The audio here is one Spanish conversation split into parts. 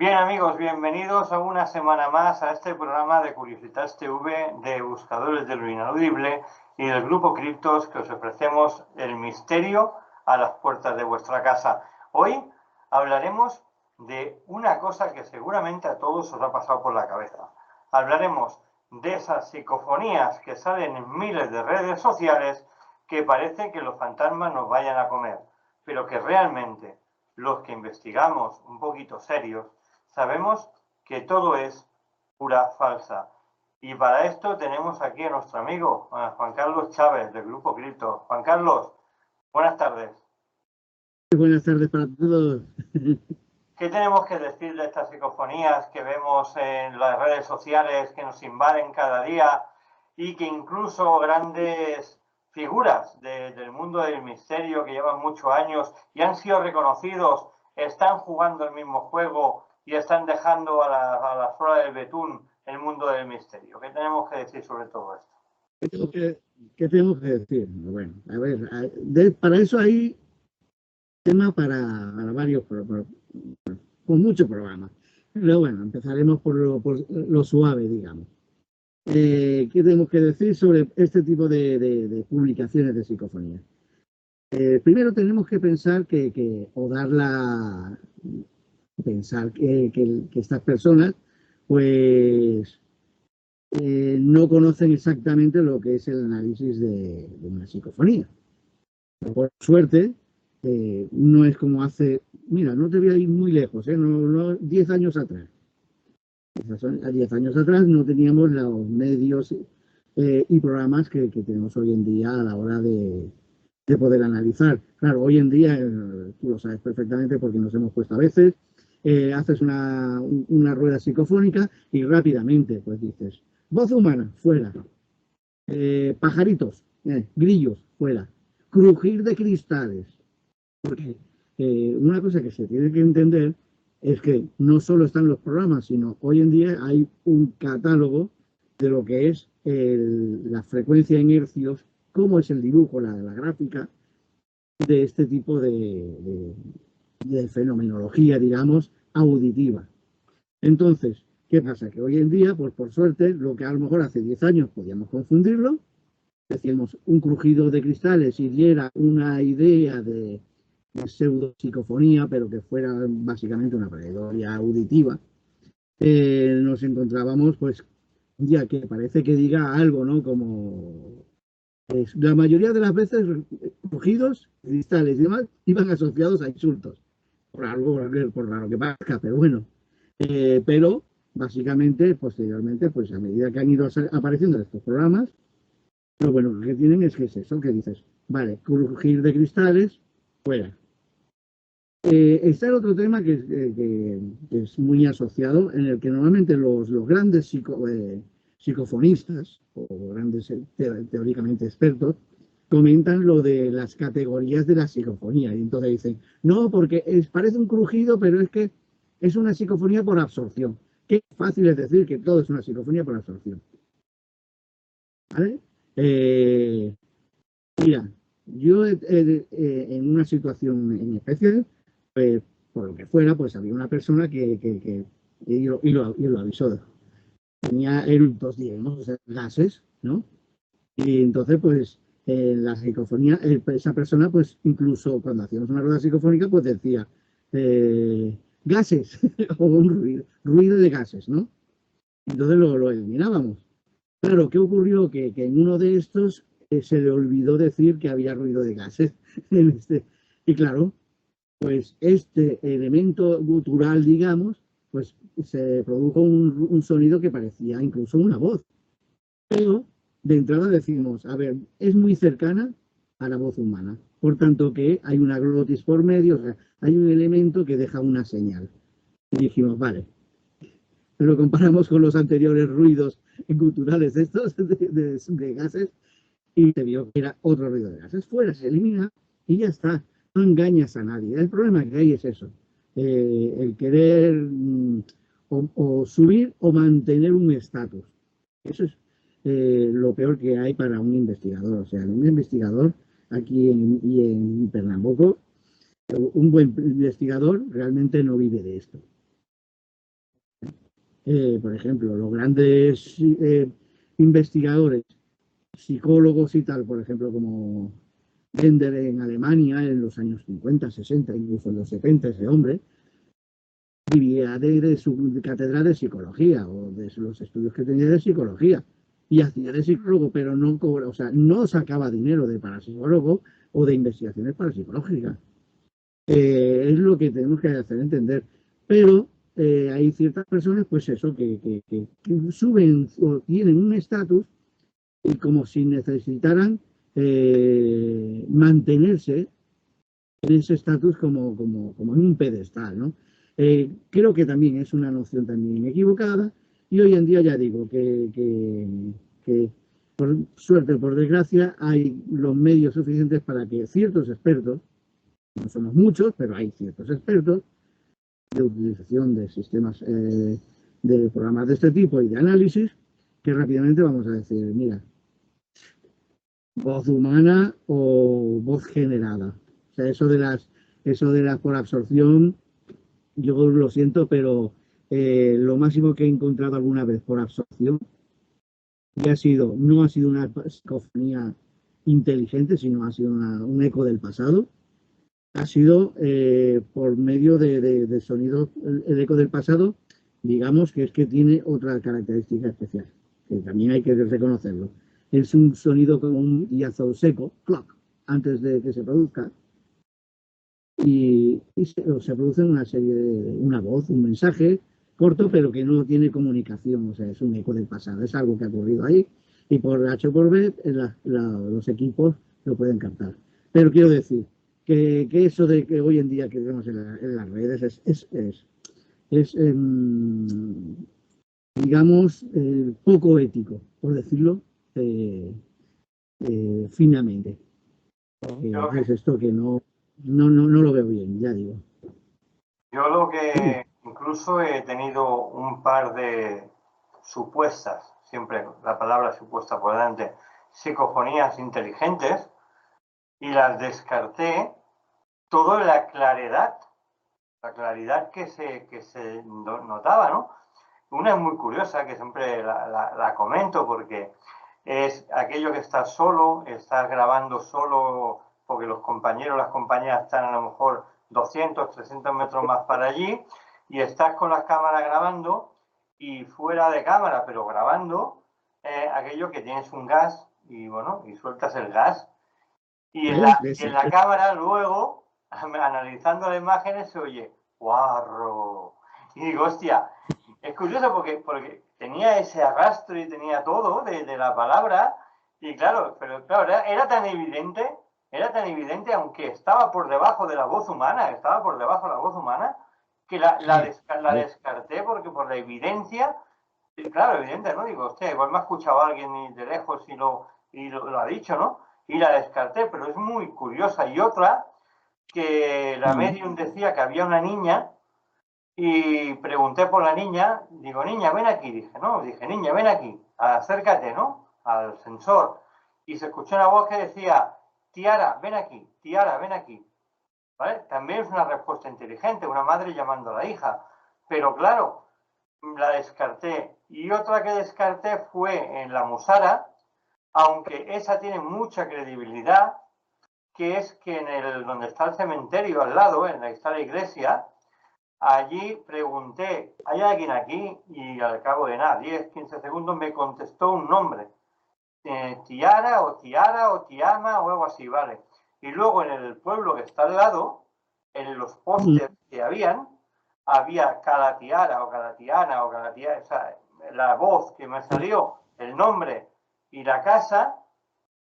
Bien amigos, bienvenidos a una semana más a este programa de Curiositas TV de Buscadores de lo Inaudible y del Grupo Criptos, que os ofrecemos el misterio a las puertas de vuestra casa. Hoy hablaremos de una cosa que seguramente a todos os ha pasado por la cabeza. Hablaremos de esas psicofonías que salen en miles de redes sociales que parece que los fantasmas nos vayan a comer, pero que realmente los que investigamos un poquito serios sabemos que todo es pura falsa. Y para esto tenemos aquí a nuestro amigo Juan Carlos Chávez, del Grupo Cripto. Juan Carlos, buenas tardes. Buenas tardes para todos. ¿Qué tenemos que decir de estas psicofonías que vemos en las redes sociales que nos invaden cada día y que incluso grandes figuras del mundo del misterio que llevan muchos años y han sido reconocidos, están jugando el mismo juego y están dejando a la flora del betún el mundo del misterio? ¿Qué tenemos que decir sobre todo esto? ¿Qué tenemos que decir? Bueno, a ver, para eso hay tema para varios programas, con muchos programas. Pero bueno, empezaremos por lo suave, digamos. ¿Qué tenemos que decir sobre este tipo de publicaciones de psicofonía? Primero tenemos que pensar pensar que estas personas, pues, no conocen exactamente lo que es el análisis de una psicofonía. Por suerte, no es como hace, mira, no te voy a ir muy lejos, no 10 años atrás. A 10 años atrás no teníamos los medios y programas que tenemos hoy en día a la hora de poder analizar. Claro, hoy en día, tú lo sabes perfectamente porque nos hemos puesto a veces, haces una rueda psicofónica y rápidamente pues dices, voz humana, fuera. Pajaritos, grillos, fuera. Crujir de cristales. Porque una cosa que se tiene que entender es que no solo están los programas, sino hoy en día hay un catálogo de lo que es la frecuencia en hercios, cómo es el dibujo, la gráfica de este tipo de fenomenología, digamos, auditiva. Entonces, ¿qué pasa? Que hoy en día, pues por suerte, lo que a lo mejor hace 10 años podíamos confundirlo, decíamos un crujido de cristales y diera una idea de pseudo psicofonía, pero que fuera básicamente una plegaria auditiva, nos encontrábamos, pues, ya que parece que diga algo, ¿no? Como la mayoría de las veces, crujidos, cristales y demás, iban asociados a insultos, por raro que parezca, pero bueno. Pero básicamente, posteriormente, pues a medida que han ido apareciendo estos programas, lo bueno que tienen es que es eso, que dices, vale, crujir de cristales, fuera. Está el otro tema que es muy asociado, en el que normalmente los grandes psicofonistas, o grandes teóricamente expertos, comentan lo de las categorías de la psicofonía. Y entonces dicen, no, porque parece un crujido, pero es que es una psicofonía por absorción. Qué fácil es decir que todo es una psicofonía por absorción. ¿Vale? Mira, yo en una situación en especial, pues, por lo que fuera, pues había una persona y lo avisó. Tenía eructos, digamos, o sea, gases, ¿no? Y entonces, pues, la psicofonía, esa persona, pues, incluso cuando hacíamos una rueda psicofónica, pues decía, gases, o un ruido de gases, ¿no? Entonces lo eliminábamos. Claro, ¿qué ocurrió? Que en uno de estos se le olvidó decir que había ruido de gases. Y claro, pues este elemento gutural, digamos, pues se produjo un sonido que parecía incluso una voz. Pero de entrada decimos, a ver, es muy cercana a la voz humana. Por tanto, que hay una glotis por medio, o sea, hay un elemento que deja una señal. Y dijimos, vale, lo comparamos con los anteriores ruidos guturales estos de gases y se vio que era otro ruido de gases. Fuera, se elimina y ya está. No engañas a nadie. El problema que hay es eso. El querer o subir o mantener un estatus. Eso es lo peor que hay para un investigador. O sea, un investigador aquí en Pernambuco, un buen investigador realmente no vive de esto. por ejemplo, los grandes investigadores, psicólogos y tal, por ejemplo, como Bender en Alemania en los años 50, 60, incluso en los 70, ese hombre vivía de su cátedra de psicología o de los estudios que tenía de psicología y hacía de psicólogo, pero no cobra, o sea, no sacaba dinero de parapsicólogo o de investigaciones parapsicológicas. Es lo que tenemos que hacer entender. Pero hay ciertas personas, pues eso, que suben o tienen un estatus y como si necesitaran mantenerse en ese estatus como en un pedestal, ¿no? Creo que también es una noción también equivocada y hoy en día ya digo que por suerte o por desgracia hay los medios suficientes para que ciertos expertos, no somos muchos, pero hay ciertos expertos de utilización de sistemas, de programas de este tipo y de análisis, que rápidamente vamos a decir, mira, voz humana o voz generada. O sea, eso de las por absorción, yo lo siento, pero lo máximo que he encontrado alguna vez por absorción no ha sido una psicofonía inteligente, sino ha sido un eco del pasado. Ha sido por medio de sonidos, el eco del pasado, digamos que es que tiene otra característica especial, que también hay que reconocerlo. Es un sonido como un diazo seco, clock, antes de que se produzca, y se produce una serie una voz, un mensaje corto, pero que no tiene comunicación, o sea, es un eco del pasado, es algo que ha ocurrido ahí, y por H o por B, los equipos lo pueden captar. Pero quiero decir, que eso de que hoy en día que vemos en las redes digamos, poco ético, por decirlo finamente. Es esto que no lo veo bien, ya digo. Yo lo que incluso he tenido un par de supuestas, siempre la palabra supuesta por delante, psicofonías inteligentes y las descarté todo en la claridad que se notaba, ¿no? Una es muy curiosa, que siempre la comento porque es aquello que estás solo, estás grabando solo porque los compañeros, las compañeras están a lo mejor 200, 300 metros más para allí y estás con las cámaras grabando y fuera de cámara, pero grabando, aquello que tienes un gas y bueno, y sueltas el gas. Y en la cámara luego, analizando las imágenes, se oye guarro. Y digo, hostia, es curioso porque tenía ese arrastro y tenía todo de la palabra. Y claro, pero claro, era tan evidente, aunque estaba por debajo de la voz humana, estaba por debajo de la voz humana, que la descarté porque por la evidencia, claro, evidente, ¿no? Digo, hostia, igual me ha escuchado alguien de lejos y lo ha dicho, ¿no? Y la descarté, pero es muy curiosa. Y otra, que la medium decía que había una niña y pregunté por la niña, digo, niña, ven aquí, dije, niña, ven aquí, acércate, ¿no? Al sensor. Y se escuchó una voz que decía, Tiara, ven aquí, Tiara, ven aquí. ¿Vale? También es una respuesta inteligente, una madre llamando a la hija. Pero claro, la descarté. Y otra que descarté fue en la Musara, aunque esa tiene mucha credibilidad, que es que donde está el cementerio al lado, está la iglesia, allí pregunté, ¿hay alguien aquí? Y al cabo de nada, 10, 15 segundos, me contestó un nombre. Tiara o Tiama o algo así, ¿vale? Y luego en el pueblo que está al lado, en los pósters que había Calatiara o Calatiana o Calatiara, o sea, la voz que me salió, el nombre y la casa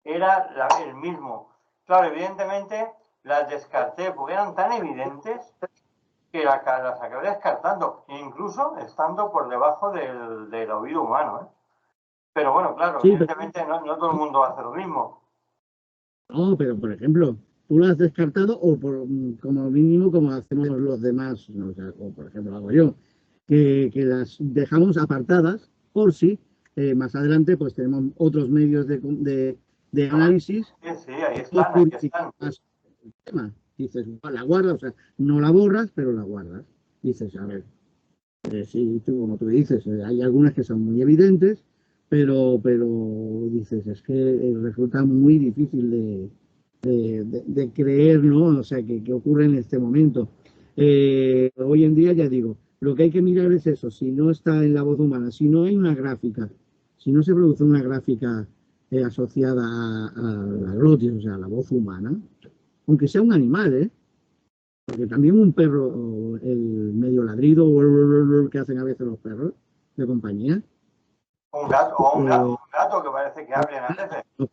era el mismo. Claro, evidentemente las descarté porque eran tan evidentes que las acabé descartando, incluso estando por debajo del oído humano, ¿eh? Pero bueno, claro, sí, evidentemente no todo el mundo hace lo mismo. No, pero por ejemplo, tú lo has descartado o como mínimo como hacemos los demás, ¿no? O sea, como por ejemplo hago yo, que las dejamos apartadas por si más adelante pues tenemos otros medios de análisis. Sí, ahí están. Más el tema. Dices, la guardas, o sea, no la borras, pero la guardas. Dices, a ver, Sí, como tú dices, hay algunas que son muy evidentes, pero dices, es que resulta muy difícil de creer, ¿no? O sea, que ocurre en este momento. Hoy en día, ya digo, lo que hay que mirar es eso, si no está en la voz humana, si no hay una gráfica, si no se produce una gráfica asociada a la glotis, o sea, a la voz humana, aunque sea un animal, ¿eh? Porque también un perro, el medio ladrido que hacen a veces los perros de compañía, Un gato, o eh, un gato que parece que hablen a veces. nos,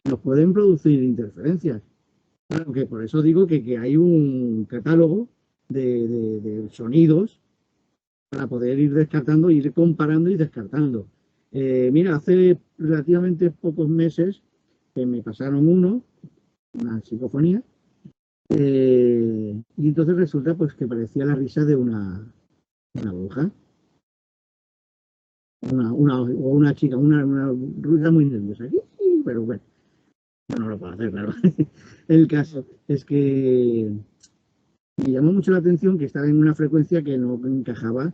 nos pueden producir interferencias. Claro que por eso digo que hay un catálogo de sonidos para poder ir descartando, ir comparando y descartando. Mira, hace relativamente pocos meses que me pasaron una psicofonía, y entonces resulta pues que parecía la risa de una bruja, o una chica, una risa muy nerviosa. Pero bueno, no lo puedo hacer, claro. El caso es que me llamó mucho la atención que estaba en una frecuencia que no encajaba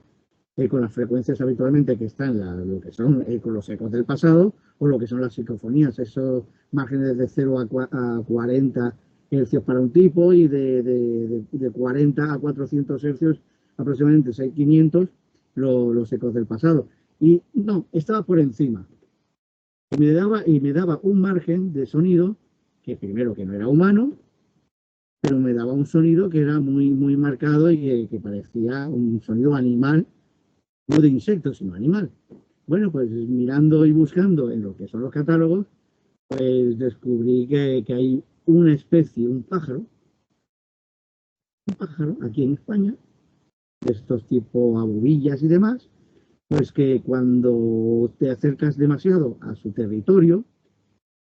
con las frecuencias habitualmente que están lo que son con los ecos del pasado o lo que son las psicofonías, esos márgenes de 0 a 40 hercios para un tipo y de 40 a 400 hercios, aproximadamente 6500, los ecos del pasado. Y no, estaba por encima. Y me daba un margen de sonido que primero que no era humano, pero me daba un sonido que era muy, muy marcado y que parecía un sonido animal, no de insectos, sino animal. Bueno, pues mirando y buscando en lo que son los catálogos, pues descubrí que hay una especie, un pájaro aquí en España, de estos tipo abubillas y demás, pues que cuando te acercas demasiado a su territorio,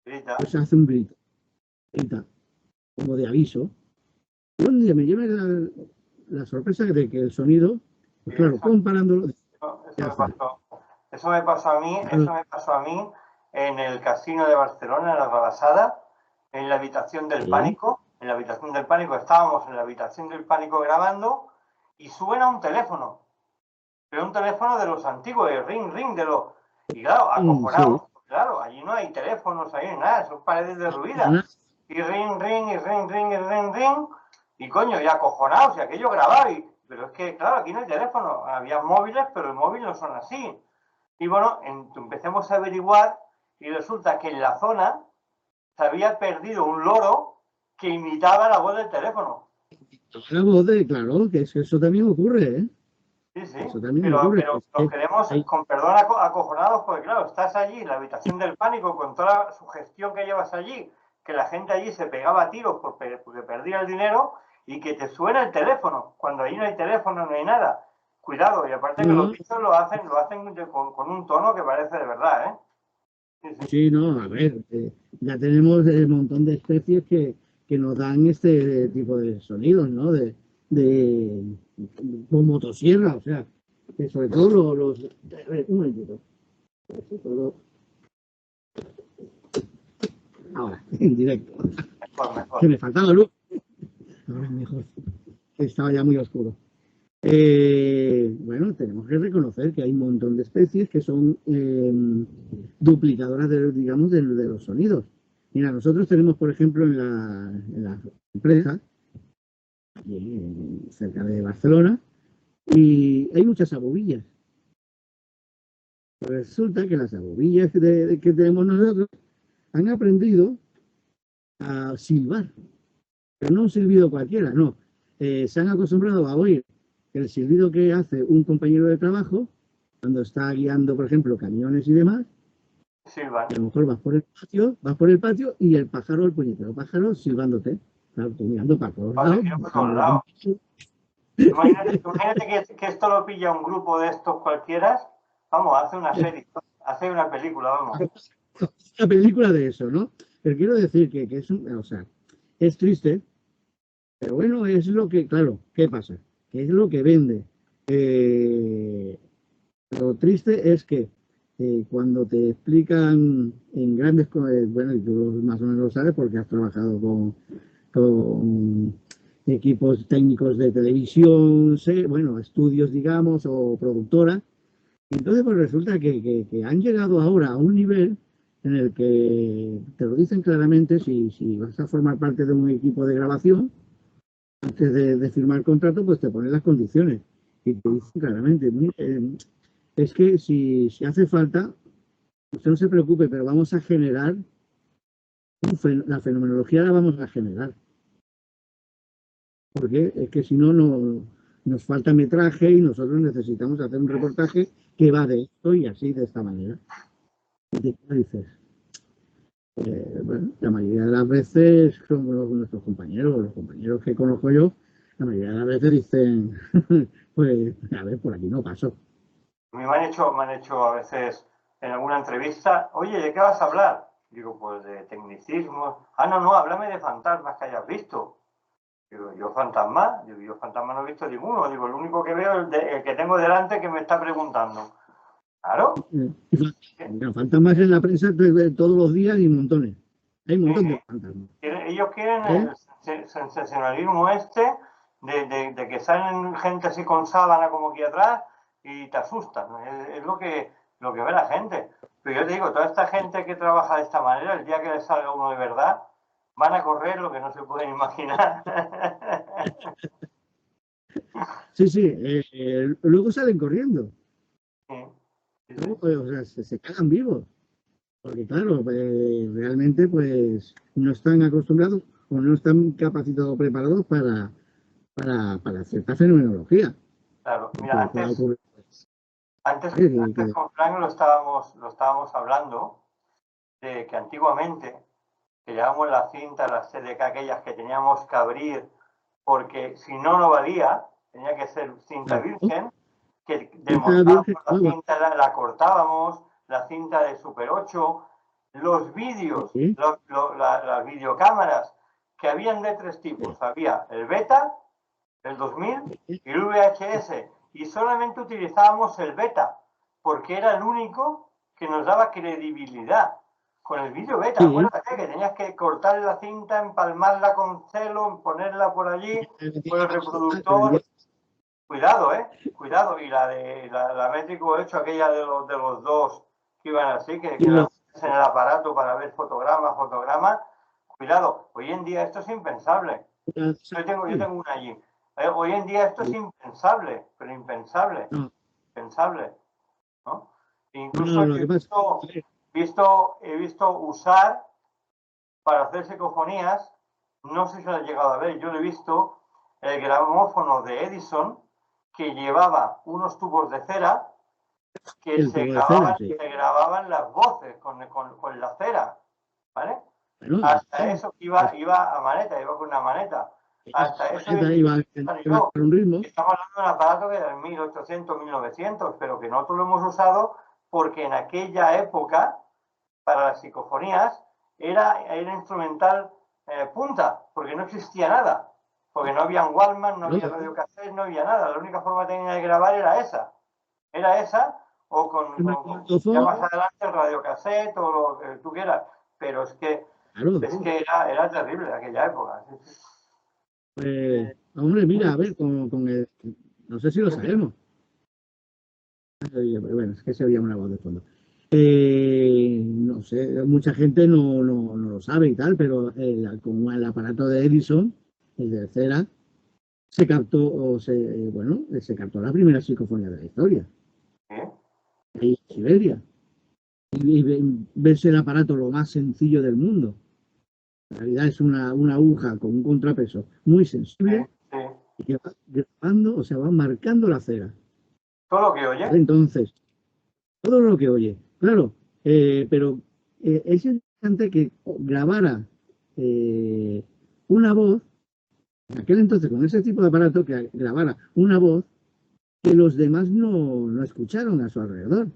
Grita. pues hace un grita, como de aviso. Y un día me llevé la sorpresa de que el sonido, Y pues claro, comparándolo, ¿qué eso me hace? pasó. Eso me pasó a mí, eso Claro, me pasó a mí en el casino de Barcelona, en la Rabasada, en la habitación del sí, pánico. En la habitación del pánico, estábamos en la habitación del pánico grabando y suena un teléfono. Pero un teléfono de los antiguos, de ring, ring, de los. Y claro, sí, acojonados, claro, allí no hay teléfonos, ahí no hay nada, son paredes derruidas. Y ring, ring, y ring, ring, y ring, ring. Y coño, y acojonados, y aquello grabado. Pero es que, claro, aquí no hay teléfono. Había móviles, pero el móvil no son así. Y bueno, empecemos a averiguar y resulta que en la zona se había perdido un loro que imitaba la voz del teléfono. la voz de, claro, que eso también ocurre, ¿eh? Sí, sí, Eso también pero, ocurre. pero Es nos que quedemos hay, con perdón acojonados porque claro, estás allí en la habitación del pánico con toda la sugestión que llevas allí, que la gente allí se pegaba a tiros porque perdía el dinero y que te suena el teléfono, cuando allí no hay teléfono, no hay nada. Cuidado, y aparte que los no, bichos lo hacen con un tono que parece de verdad, ¿eh? Sí, sí. sí, no, a ver, ya tenemos un montón de especies que nos dan este tipo de sonidos, ¿no? De con motosierra, o sea, que sobre todo a ver, un momentito, sobre todo, ahora, en directo, Mejor, que mejor. me faltaba luz, ahora mejor, estaba ya muy oscuro. Bueno, tenemos que reconocer que hay un montón de especies que son duplicadoras, digamos, de los sonidos. Mira, nosotros tenemos, por ejemplo, en la empresa, cerca de Barcelona, y hay muchas abobillas. Resulta que las abobillas que tenemos nosotros han aprendido a silbar, pero no un silbido cualquiera, no. Se han acostumbrado a oír el silbido que hace un compañero de trabajo cuando está guiando, por ejemplo, camiones y demás, y Silvan. a lo mejor vas por el patio y el pájaro, el puñetero pájaro, silbándote. Claro, tú mirando para todos Vale, lados, tiro por todos buscando la lados. Imagínate que esto lo pilla un grupo de estos cualquiera. Vamos, hace una serie, hace una película, vamos. una película de eso, ¿no? Pero quiero decir que o sea, es triste, pero bueno, es lo que, claro, ¿qué pasa? Que es lo que vende. Eh, Lo triste es que cuando te explican en bueno, y tú más o menos lo sabes porque has trabajado con equipos técnicos de televisión, bueno, estudios, digamos, o productoras. Entonces, pues resulta que han llegado ahora a un nivel en el que te lo dicen claramente si vas a formar parte de un equipo de grabación, antes de firmar el contrato, pues te ponen las condiciones. Y te dicen claramente, es que si hace falta, usted no se preocupe, pero vamos a generar, la fenomenología la vamos a generar. Porque es que si no, nos falta metraje y nosotros necesitamos hacer un reportaje que va de esto y así, de esta manera. ¿Y qué dices? Bueno, la mayoría de las veces, como nuestros compañeros, los compañeros que conozco yo, la mayoría de las veces dicen, pues, a ver, por aquí no paso. Me han hecho a veces en alguna entrevista, oye, ¿de qué vas a hablar? Digo, pues de tecnicismo. Ah, no, háblame de fantasmas que hayas visto. Digo, yo fantasma no he visto ninguno. Digo, el único que veo es el que tengo delante que me está preguntando. Claro. Bueno, fantasmas en la prensa todos los días y montones. Hay un montón de fantasmas. Ellos quieren el sensacionalismo de que salen gente así con sábana como aquí atrás y te asustan. Es lo que ve la gente. Pero yo te digo, toda esta gente que trabaja de esta manera, el día que les salga uno de verdad, van a correr lo que no se pueden imaginar. Sí, luego salen corriendo. Sí. Luego, pues, o sea, se cagan vivos. Porque claro, realmente pues no están acostumbrados o no están capacitados o preparados para cierta fenomenología. Claro, mira, antes con Frank lo estábamos hablando de que antiguamente que llevábamos la cinta, las CDK aquellas que teníamos que abrir porque si no, no valía, tenía que ser cinta virgen, que desmontábamos la cinta, la cortábamos, la cinta de Super 8, los vídeos, las videocámaras, que habían de tres tipos, había el beta, el 2000 y el VHS, y solamente utilizábamos el beta, porque era el único que nos daba credibilidad. Con el vídeo beta, acuérdate que tenías que cortar la cinta, empalmarla con celo, ponerla por allí, con el reproductor. Cuidado, cuidado. Y la Métrico 8, aquella de los dos que iban así, que la pones en el aparato para ver fotograma. Cuidado, hoy en día esto es impensable. Yo tengo una allí. Hoy en día esto es impensable, pero impensable. Impensable, ¿no? Incluso he visto usar para hacer psicofonías, no sé si lo has llegado a ver, yo lo he visto, el gramófono de Edison que llevaba unos tubos de cera que se grababan las voces con la cera, ¿vale? Hasta eso iba a maneta, iba con una maneta. Hasta eso iba con un ritmo. Estamos hablando de un aparato que era en 1800, 1900, pero que nosotros lo hemos usado porque en aquella época, para las psicofonías, era instrumental punta, porque no existía nada. Porque no había Walkman, no había radiocassette, no había nada. La única forma que tenía de grabar era esa. Era esa, o ya más adelante el radiocassette, o lo que tú quieras. Pero es que era terrible aquella época. Hombre, mira, a ver, con el... No sé si lo sabemos. Bueno, es que se oía una voz de fondo. No sé, mucha gente no lo sabe y tal, pero como el aparato de Edison, el de cera, se captó la primera psicofonía de la historia. En Siberia. Y verse el aparato lo más sencillo del mundo. En realidad es una aguja con un contrapeso muy sensible que va grabando, o sea, va marcando la cera. ¿Todo lo que oye? Entonces, todo lo que oye, claro, pero es interesante que grabara una voz, en aquel entonces con ese tipo de aparato, que grabara una voz que los demás no escucharon a su alrededor.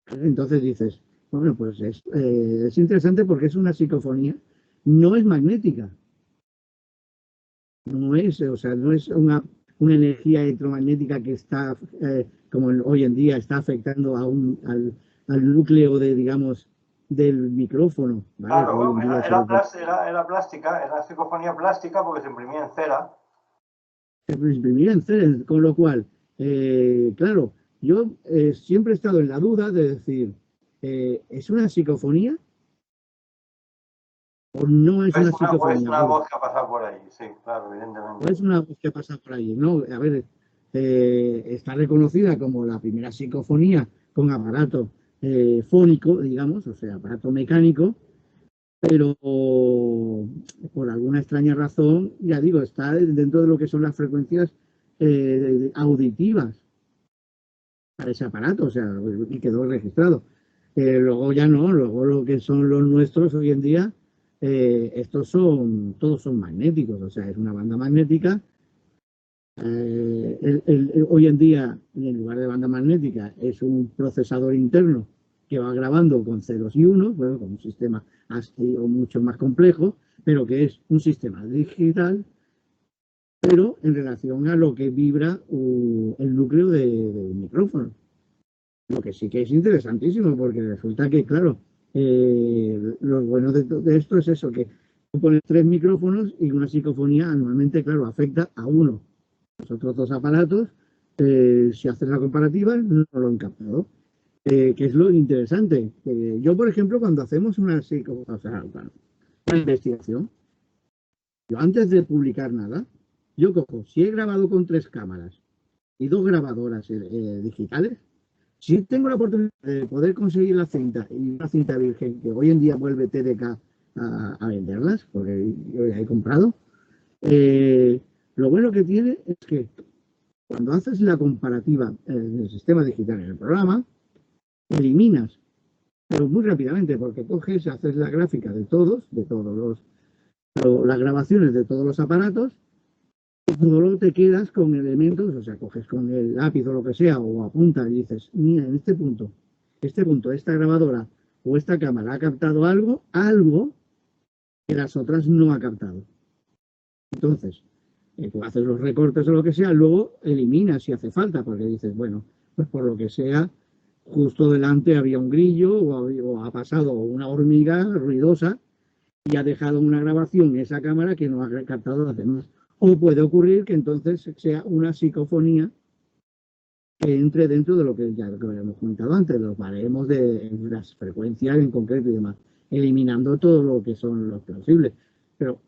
Entonces dices, bueno, pues es interesante porque es una psicofonía, no es magnética. No es una energía electromagnética que está, como hoy en día, está afectando al núcleo de, digamos, del micrófono, ¿vale? Que hoy Claro, en día se era plástica, era psicofonía plástica porque se imprimía en cera. imprimir en CD, con lo cual, claro, yo siempre he estado en la duda de decir, ¿es una psicofonía o no es una O es psicofonía? una Bueno, voz que ha pasado por ahí, sí, claro, o evidentemente. es una voz que pasa por ahí, ¿no? A ver, está reconocida como la primera psicofonía con aparato fónico, digamos, o sea, aparato mecánico, pero por alguna extraña razón, ya digo, está dentro de lo que son las frecuencias auditivas para ese aparato, o sea, y quedó registrado. Luego ya no, luego lo que son los nuestros hoy en día, todos son magnéticos, o sea, es una banda magnética. Hoy en día, en lugar de banda magnética, es un procesador interno que va grabando con ceros y unos, bueno, con un sistema así o mucho más complejo, pero que es un sistema digital, pero en relación a lo que vibra el núcleo del micrófono. Lo que sí que es interesantísimo, porque resulta que, claro, lo bueno de esto es eso, que tú pones tres micrófonos y una psicofonía anualmente, claro, afecta a uno. Los otros dos aparatos, si haces la comparativa, no lo han captado. Que es lo interesante. Yo, por ejemplo, cuando hacemos o sea, una investigación, yo antes de publicar nada, yo cojo, si he grabado con tres cámaras y dos grabadoras digitales, si tengo la oportunidad de poder conseguir la cinta y una cinta virgen, que hoy en día vuelve TDK a venderlas, porque yo ya he comprado, lo bueno que tiene es que cuando haces la comparativa en el sistema digital, en el programa, eliminas, pero muy rápidamente, porque coges, haces la gráfica de todos las grabaciones de todos los aparatos, y luego te quedas con elementos, o sea, coges con el lápiz o lo que sea, o apuntas y dices, mira, en este punto, esta grabadora o esta cámara ha captado algo que las otras no ha captado. Entonces, tú haces los recortes o lo que sea, luego eliminas si hace falta, porque dices, bueno, pues por lo que sea, justo delante había un grillo o ha pasado una hormiga ruidosa y ha dejado una grabación en esa cámara que no ha captado las demás. O puede ocurrir que entonces sea una psicofonía que entre dentro de lo que ya lo que habíamos comentado antes, los baremos de las frecuencias en concreto y demás, eliminando todo lo que son los plausibles. Pero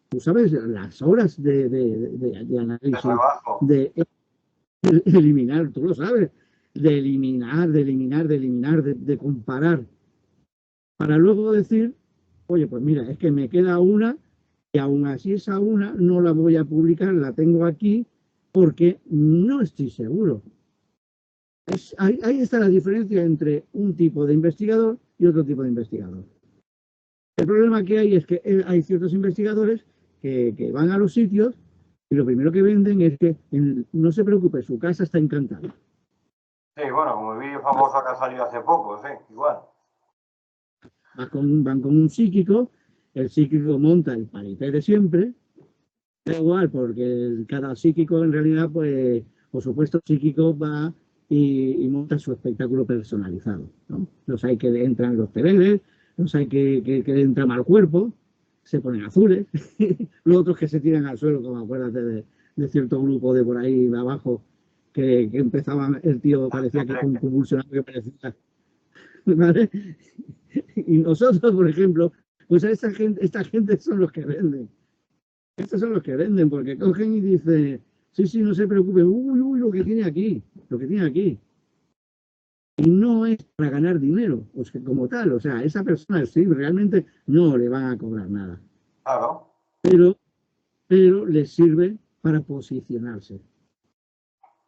tú sabes, las horas de De análisis, trabajo. de eliminar, tú lo sabes, de comparar, para luego decir, oye, pues mira, es que me queda una y aún así esa una no la voy a publicar, la tengo aquí porque no estoy seguro. Ahí está la diferencia entre un tipo de investigador y otro tipo de investigador. El problema que hay es que hay ciertos investigadores que van a los sitios y lo primero que venden es que no se preocupe, su casa está encantada. Sí, bueno, como el vídeo famoso que ha salido hace poco, sí, igual. Van con un psíquico, el psíquico monta el paripé de siempre, da igual, porque cada psíquico en realidad, pues, por supuesto, psíquico va y monta su espectáculo personalizado, ¿no? Los hay que entran los peleles, los hay que entran al cuerpo, se ponen azules, los otros que se tiran al suelo, como acuérdate de cierto grupo de por ahí de abajo, que empezaban, el tío parecía que convulsionaba, que parecía, ¿vale? Y nosotros, por ejemplo, pues a esta gente son los que venden. Estos son los que venden, porque cogen y dicen, sí, sí, no se preocupe, uy, uy, lo que tiene aquí, lo que tiene aquí. Y no es para ganar dinero, pues que como tal, o sea, esa persona sí, realmente no le van a cobrar nada, Claro. pero, pero les sirve para posicionarse.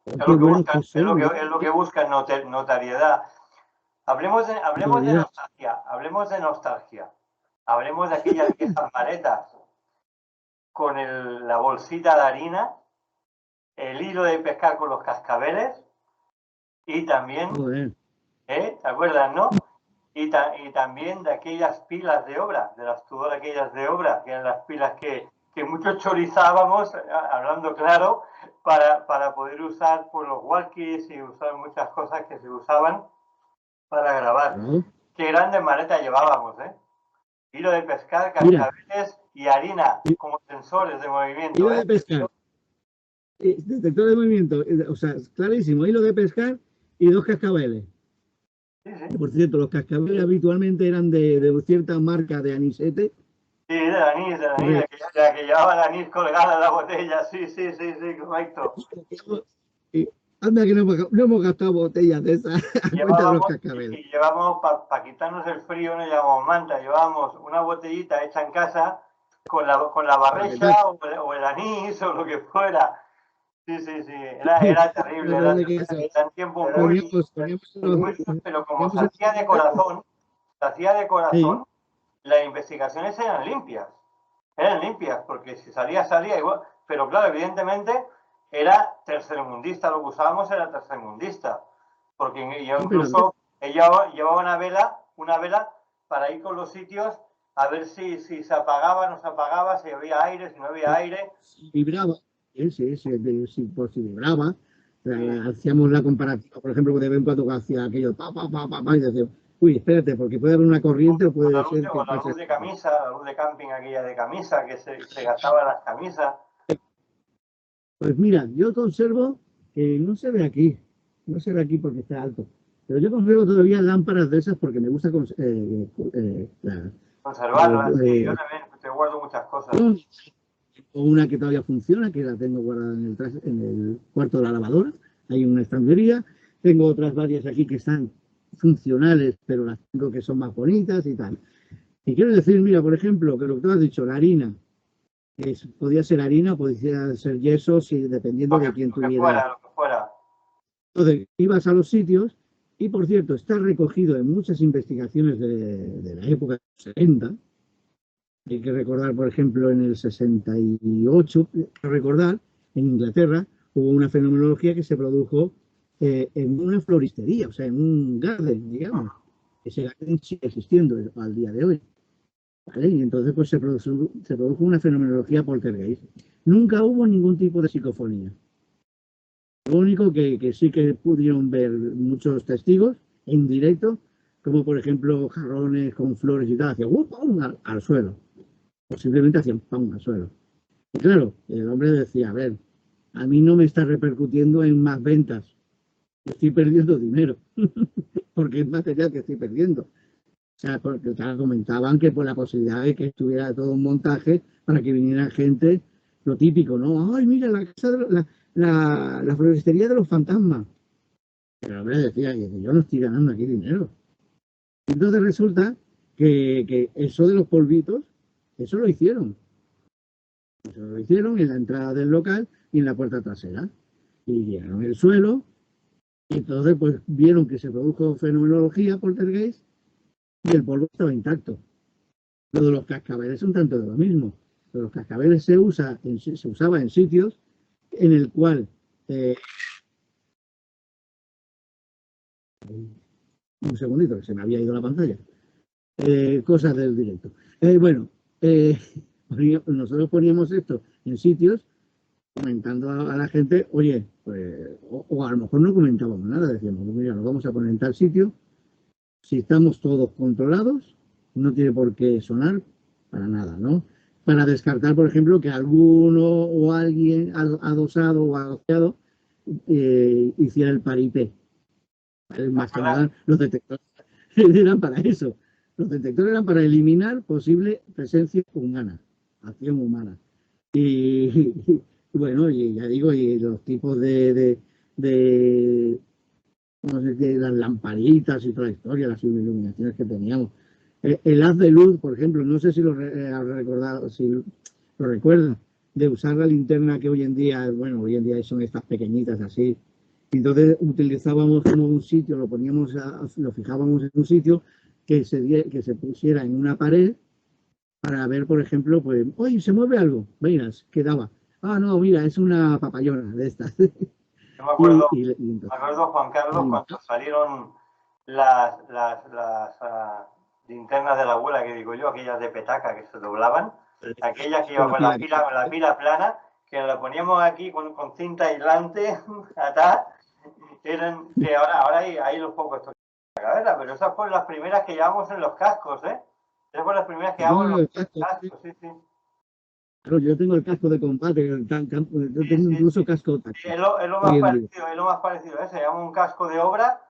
Oh, Es qué lo que buenos buscan, que son, ¿no? es lo que buscan notariedad. Hablemos de Autoridad. nostalgia, hablemos de nostalgia. Hablemos de aquellas viejas maletas con la bolsita de harina, el hilo de pescar con los cascabeles y también, Joder, ¿te acuerdas, no? Y también de aquellas pilas de obra, de las todas aquellas de obra, que eran las pilas que muchos chorizábamos, hablando claro, para poder usar pues, los walkies y usar muchas cosas que se usaban para grabar. claro. Qué grandes maletas llevábamos, ¿eh? Hilo de pescar, Mira, cascabeles y harina como sensores de movimiento, hilo ¿eh? de pescar, detector de movimiento, o sea, clarísimo, hilo de pescar y 2 cascabeles. Sí, Y sí. por cierto, los cascabeles habitualmente eran de cierta marca de anisete. Sí, del anís, Porque la que llevaba el anís colgada en la botella. Sí, sí, sí, sí, correcto. y anda que no hemos gastado botellas de esas a cuenta de los Llevábamos, cascabeles. y llevábamos, para quitarnos el frío, no llevábamos manta, llevábamos una botellita hecha en casa con la Para que tal. barrecha o el anís o lo que fuera. Sí, sí, sí, era Me terrible, parece que eso. eran tiempos muy duros, pero como Poníamos se hacía de corazón, sí, las investigaciones eran limpias, porque si salía igual, pero claro, evidentemente era tercermundista, lo que usábamos era tercermundista, porque yo sí, pero incluso llevaba una vela para ir con los sitios a ver si se apagaba, no se apagaba, si había aire, si no había aire. si vibraba, por si vibraba, Sí. hacíamos la comparativa, por ejemplo, de vez en cuando hacía aquello, y decía, uy, espérate, porque puede haber una corriente o puede ser que O la pase luz de esto. camisa, la luz de camping aquella de camisa, que se gastaba las camisas. Pues mira, yo conservo, que no se ve aquí, no se ve aquí porque está alto, pero yo conservo todavía lámparas de esas porque me gusta Conservarlas, sí, yo también te guardo muchas cosas. o una que todavía funciona, que la tengo guardada en el cuarto de la lavadora, hay una estantería, tengo otras varias aquí que están funcionales, pero las tengo que son más bonitas y tal. Y quiero decir, mira, por ejemplo, que lo que tú has dicho, la harina, podía ser harina o podía ser yeso, si, dependiendo de quién Lo que tuviera. fuera, lo que fuera. Entonces, ibas a los sitios y, por cierto, está recogido en muchas investigaciones de la época de los 70. Hay que recordar, por ejemplo, en el 68, recordar, en Inglaterra hubo una fenomenología que se produjo en una floristería, o sea, en un garden, digamos. Ese garden sigue existiendo al día de hoy. ¿Vale? Y entonces pues se produjo una fenomenología poltergeist. Nunca hubo ningún tipo de psicofonía. Lo único que sí que pudieron ver muchos testigos en directo, como por ejemplo jarrones con flores y tal, hacían ¡pum! Al suelo, o simplemente hacían ¡pum! Al suelo. Y claro, el hombre decía, a ver, a mí no me está repercutiendo en más ventas, estoy perdiendo dinero, porque es material que estoy perdiendo. O sea, porque claro, comentaban que por la posibilidad de que estuviera todo un montaje para que viniera gente, lo típico, ¿no? Ay, mira, la casa de la floristería de los fantasmas. Pero el hombre decía, yo no estoy ganando aquí dinero. Entonces resulta que eso de los polvitos, eso lo hicieron. Eso lo hicieron en la entrada del local y en la puerta trasera. Y llegaron el suelo, y entonces pues vieron que se produjo fenomenología poltergeist y el polvo estaba intacto. Lo de los cascabeles es un tanto de lo mismo. Lo de los cascabeles se usaba en sitios en el cual un segundito, que se me había ido la pantalla. Cosas del directo. Bueno, eh, nosotros poníamos esto en sitios comentando a la gente, oye, pues, o a lo mejor no comentábamos nada, decíamos, mira, lo vamos a poner en tal sitio, si estamos todos controlados, no tiene por qué sonar para nada, ¿no? Para descartar, por ejemplo, que alguno o alguien adosado o asociado hiciera el paripé. Más que nada, los detectores eran para eso. Los detectores eran para eliminar posible presencia humana, acción humana. Y, bueno, y ya digo, y los tipos de no sé qué, las lamparitas y toda la historia, las iluminaciones que teníamos. El haz de luz, por ejemplo, no sé si lo has recordado, si lo recuerdas, de usar la linterna que hoy en día, bueno, hoy en día son estas pequeñitas así. Entonces utilizábamos como un sitio, lo fijábamos en un sitio que se pusiera en una pared para ver, por ejemplo, pues, oye, se mueve algo, veas, quedaba. Ah, no, mira, es una papayona de estas. Yo me y, acuerdo, y, y entonces, Juan Carlos, y, cuando salieron las linternas de la abuela, que digo yo, aquellas de petaca que se doblaban, aquellas que con iban la con pila. la pila plana, que la poníamos aquí con cinta aislante atrás, eran que ahora hay los pocos estos verla, pero esas fueron las primeras que llevamos en los cascos, ¿eh? Esas fueron las primeras que llevamos en los cascos, sí, sí. Claro, yo tengo el casco de combate, yo tengo incluso casco táctico. Sí, es lo más parecido, ¿eh? Se llama un casco de obra,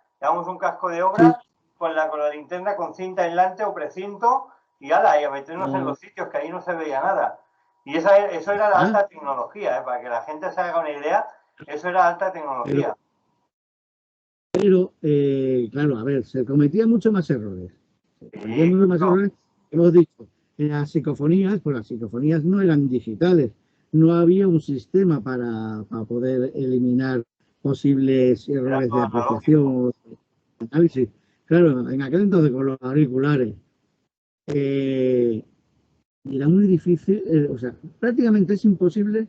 con la linterna con cinta aislante o precinto y ala, y a meternos en los sitios que ahí no se veía nada. Y eso era la alta tecnología, ¿eh? Para que la gente se haga una idea, eso era alta tecnología. Pero claro, a ver, se cometían muchos más errores. Hemos dicho, en las psicofonías, pues las psicofonías no eran digitales, no había un sistema para poder eliminar posibles errores de apreciación o de análisis. Claro, en aquel entonces con los auriculares era muy difícil, o sea, prácticamente es imposible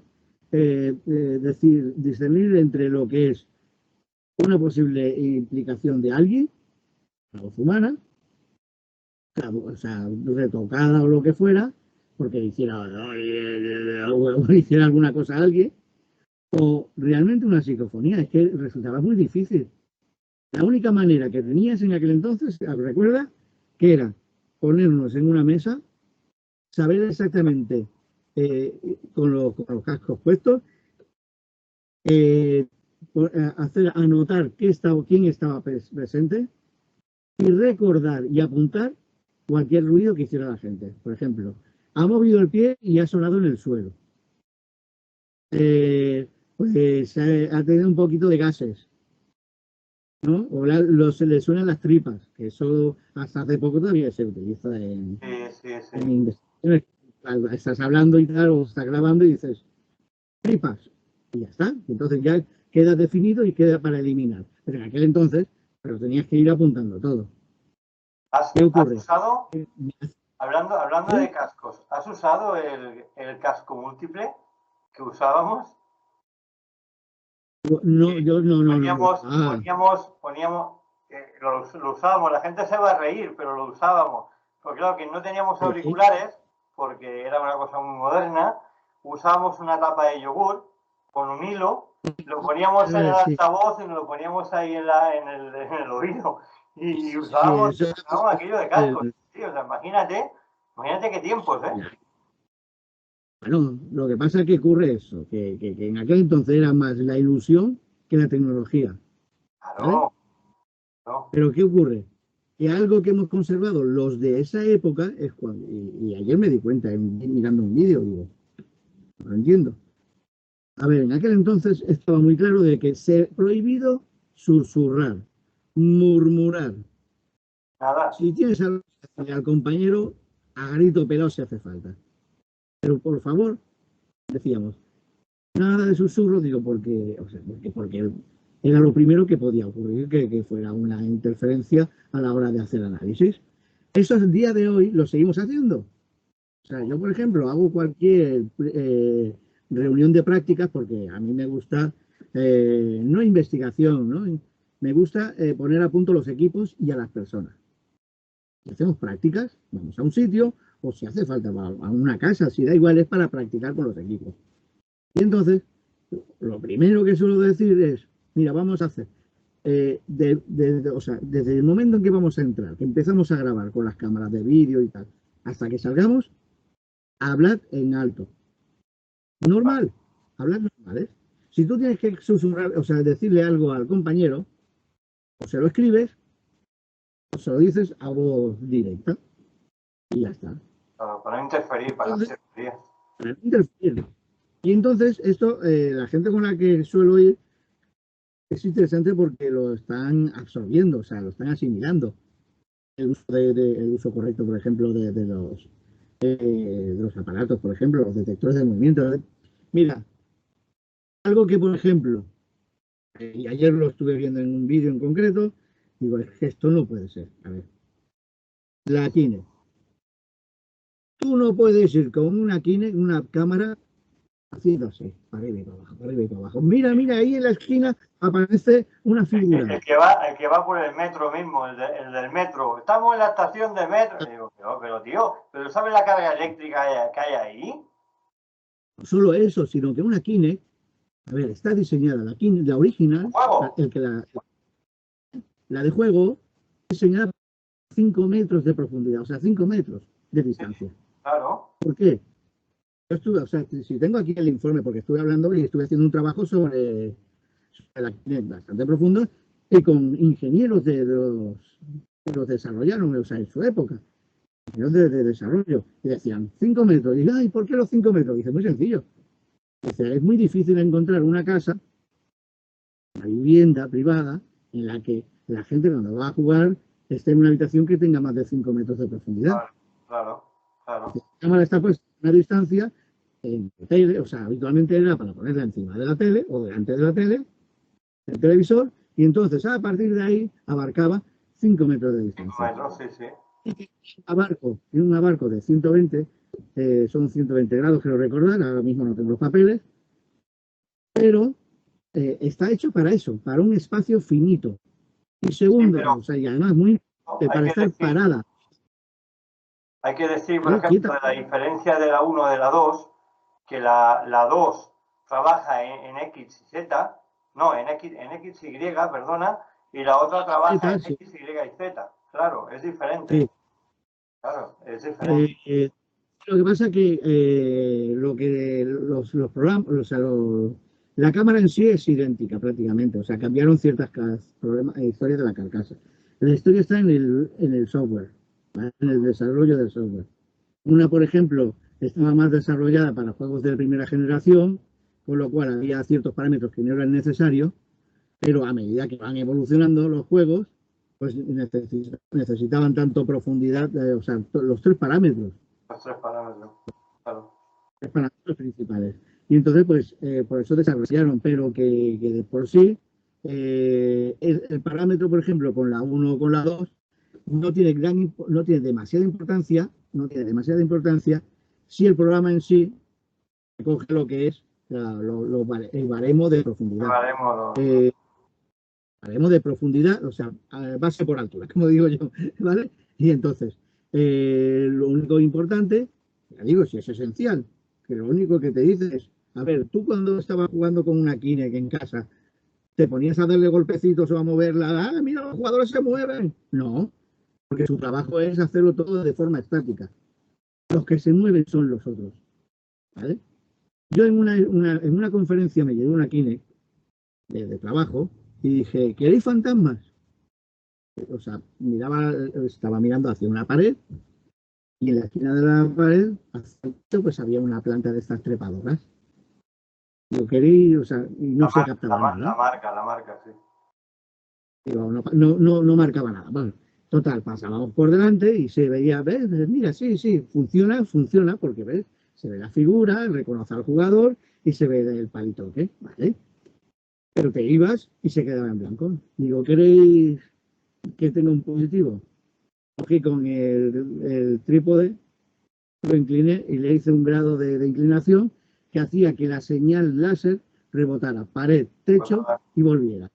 discernir entre lo que es una posible implicación de alguien, la voz humana, o sea, retocada o lo que fuera, porque hiciera alguna cosa a alguien, o realmente una psicofonía. Es que resultaba muy difícil. La única manera que tenías en aquel entonces, recuerda, que era ponernos en una mesa, saber exactamente con los cascos puestos, anotar quién estaba presente y recordar y apuntar cualquier ruido que hiciera la gente. Por ejemplo, ha movido el pie y ha sonado en el suelo. Pues ha tenido un poquito de gases, ¿no? O se le suenan las tripas, que eso hasta hace poco todavía se utiliza en investigaciones. Estás hablando y tal, o estás grabando y dices tripas, y ya está. Entonces ya queda definido y queda para eliminar. Pero en aquel entonces, pero tenías que ir apuntando todo. ¿Qué ocurre? ¿Has usado, hablando de cascos, has usado el casco múltiple que usábamos? No, yo no. Poníamos lo usábamos, la gente se va a reír, pero lo usábamos. Porque claro, que no teníamos auriculares, porque era una cosa muy moderna, usábamos una tapa de yogur con un hilo, lo poníamos en el altavoz y nos lo poníamos ahí en el oído. Y usábamos aquello de cascos. Sí, o sea, imagínate qué tiempos, ¿eh? Bueno, lo que pasa es que ocurre eso, que en aquel entonces era más la ilusión que la tecnología. Claro. ¿Vale? Pero ¿qué ocurre? Que algo que hemos conservado los de esa época es cuando, y ayer me di cuenta mirando un vídeo, digo, no lo entiendo. A ver, en aquel entonces estaba muy claro de que se prohibido susurrar, murmurar. Nada. Si tienes al compañero, a grito pelado si hace falta. Pero por favor, decíamos, nada de susurro, digo, porque era lo primero que podía ocurrir, que fuera una interferencia a la hora de hacer análisis. Eso el día de hoy lo seguimos haciendo. O sea, yo, por ejemplo, hago cualquier reunión de prácticas porque a mí me gusta, no investigación, ¿no? Me gusta poner a punto los equipos y a las personas. Si hacemos prácticas, vamos a un sitio, o si hace falta a una casa, si da igual, es para practicar con los equipos. Y entonces, lo primero que suelo decir es, mira, vamos a hacer, o sea, desde el momento en que vamos a entrar, que empezamos a grabar con las cámaras de vídeo y tal, hasta que salgamos, hablad en alto. Normal, hablad normales. Si tú tienes que susurrar, o sea, decirle algo al compañero, o se lo escribes, o se lo dices a voz directa, y ya está. Para no interferir, para no interferir. Y entonces, esto, la gente con la que suelo ir, es interesante porque lo están absorbiendo, o sea, lo están asimilando. El uso correcto, por ejemplo, de los aparatos, por ejemplo, los detectores de movimiento. Mira, algo que, por ejemplo, y ayer lo estuve viendo en un vídeo en concreto, digo, es que esto no puede ser. A ver, la Kinect. Tú no puedes ir con una Kinect, una cámara, haciendo así, para arriba y para abajo, para arriba y para abajo. Mira, ahí en la esquina aparece una figura. El que va por el metro mismo, el del metro. Estamos en la estación de metro. Y digo, pero tío, ¿pero sabes la carga eléctrica que hay ahí? No solo eso, sino que una Kinect, a ver, está diseñada la Kinect, la original, la de juego, diseñada a 5 metros de profundidad, o sea, 5 metros de distancia. Claro. ¿Por qué? Yo estuve, o sea, si tengo aquí el informe, porque estuve hablando y estuve haciendo un trabajo sobre la Kinect bastante profundo y con ingenieros que los desarrollaron, o sea, en su época, ingenieros de desarrollo, y decían 5 metros. Y digo, ay, ¿por qué los 5 metros? Dice, muy sencillo. Dice, es muy difícil encontrar una casa, una vivienda privada, en la que la gente cuando va a jugar esté en una habitación que tenga más de 5 metros de profundidad. Claro, claro, claro. La cámara está puesta a una distancia, en tele, o sea, habitualmente era para ponerla encima de la tele o delante de la tele, el televisor, y entonces a partir de ahí abarcaba 5 metros de 5 distancia. metros, sí, sí. En un abarco de 120, son 120 grados, quiero recordar, ahora mismo no tengo los papeles, pero está hecho para eso, para un espacio finito. Y Sí, segundo, pero o sea, y además muy para estar parada. hay que decir, por ¿Vale? ejemplo, Quieta. la diferencia de la 1 de la 2, que la 2 trabaja en X y Z, no, en X y, perdona, y la otra trabaja Quieta, en sí, X, Y y Z. Claro, es diferente. sí. Claro, es diferente. Eh, eh, lo que pasa es que lo que los programas, o sea, la cámara en sí es idéntica prácticamente, o sea, cambiaron ciertas historias de la carcasa. La historia está en el software, ¿vale? En el desarrollo del software. Una, por ejemplo, estaba más desarrollada para juegos de primera generación, con lo cual había ciertos parámetros que no eran necesarios, pero a medida que van evolucionando los juegos, pues necesitaban tanto profundidad, o sea, los tres parámetros, Los tres parámetros. Claro. tres parámetros principales. Y entonces, pues, por eso desarrollaron, pero que de por sí, el parámetro, por ejemplo, con la 1 o con la 2, no tiene demasiada importancia, no tiene demasiada importancia si el programa en sí recoge lo que es el baremo de profundidad. Llevaremos Haremos de profundidad, o sea, base por altura, como digo yo, ¿vale? Y entonces, lo único importante, ya digo, si es esencial, que lo único que te dice es, a ver, tú cuando estabas jugando con una Kinect en casa, te ponías a darle golpecitos o a moverla, ah, mira, los jugadores se mueven. No, porque su trabajo es hacerlo todo de forma estática. Los que se mueven son los otros, ¿vale? Yo en una conferencia me llevé una Kinect de trabajo y dije, ¿queréis fantasmas? O sea, estaba mirando hacia una pared y en la esquina de la pared, pues había una planta de estas trepadoras. Yo quería, o sea, y no se captaba nada. la marca, sí. Digo, no marcaba nada. Bueno, total, pasábamos por delante y se veía, ¿ves? Mira, sí, sí, funciona, porque ves, se ve la figura, reconoce al jugador y se ve el palito, ¿qué? ¿Vale? Pero te ibas y se quedaba en blanco. Digo, ¿queréis que tenga un positivo? Cogí con el trípode, lo incliné y le hice un grado de inclinación que hacía que la señal láser rebotara pared, techo y volviera.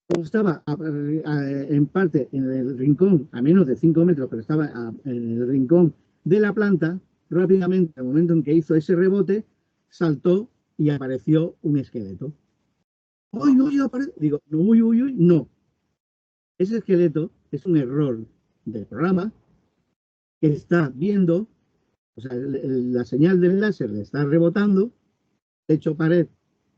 Como estaba en parte en el rincón, a menos de 5 metros, pero estaba en el rincón de la planta, rápidamente, al momento en que hizo ese rebote, saltó y apareció un esqueleto. ¡Uy, uy, Digo, no, uy, uy, uy, no. Ese esqueleto es un error del programa que está viendo, o sea, la señal del láser le está rebotando, techo, pared